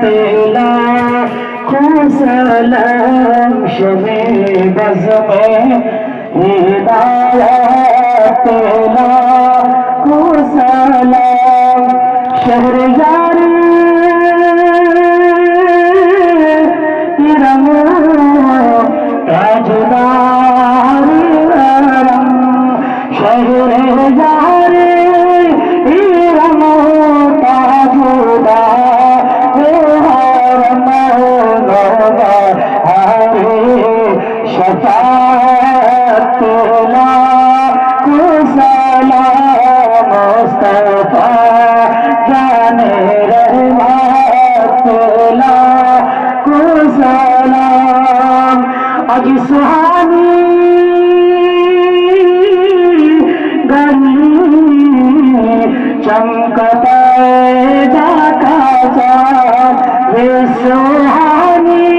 तेला खुसलम शमे बज़ में हिदायत तेला खुसलम शहरयार तिरम ताजदार रम शहरयार तिरम ताजदार आज सुहानी गली चमकता ढाका वे सुहानी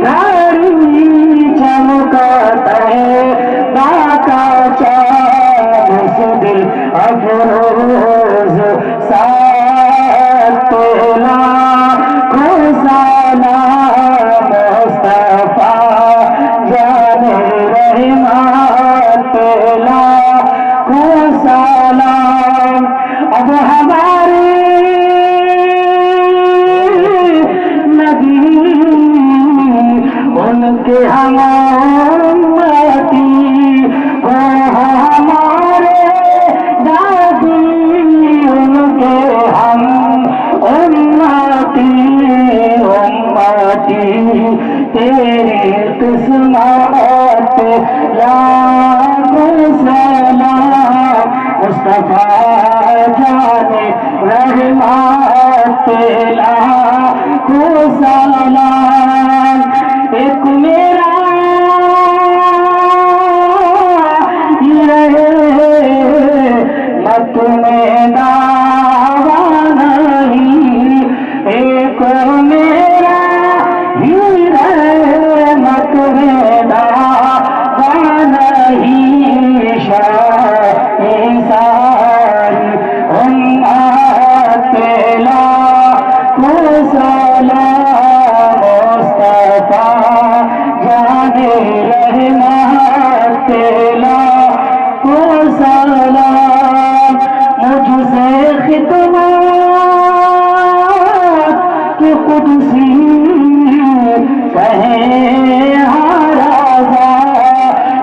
गली चमकता ढाका दिल अफरोज साथ तोला खुशाला मुस्तफा जाने रहमत ला खुशालाम अब हमारे नबी उनके हमारी वो हमारे दादी उनके हम उम्मती उम्मती तेरी किस्मत लाखो सलाम मुस्तफा जाने रहमत लाखो सलाम एक मेरा मत में दावा नहीं एक मेरा ही मत में दावा नहीं सारी उम्मत लाखो सलाम मुस्तफा जाने रहमत लाखो सलाम मुझसे खिदमत के कुदसी कहे हाराजा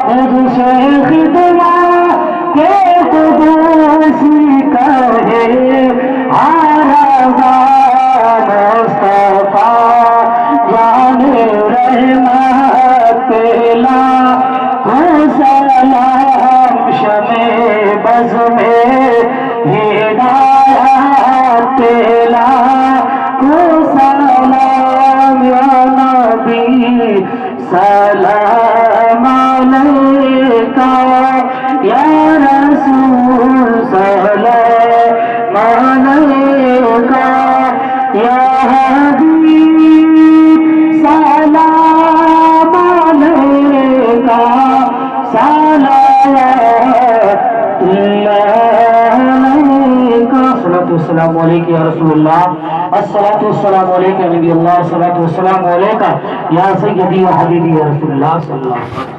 मुझसे खिदमत के कुदसी कहे हाराजा मुस्तफा जाने रहमत लाखो सलाम शमे बज़ में हिदायत लाखो सलाम या नबी सलाम अलैका या रसूल सलाम अलैका या हबीब सलाम अलैका अस्सलामु अलैका या रसूलुल्लाह अस्सलातु वस्सलामु अलैका नबी अल्लाह अस्सलातु वस्सलामु अलैका या सय्यदी व हबीबी या रसूलुल्लाह सल्लल्लाहु अलैहि वसल्लम।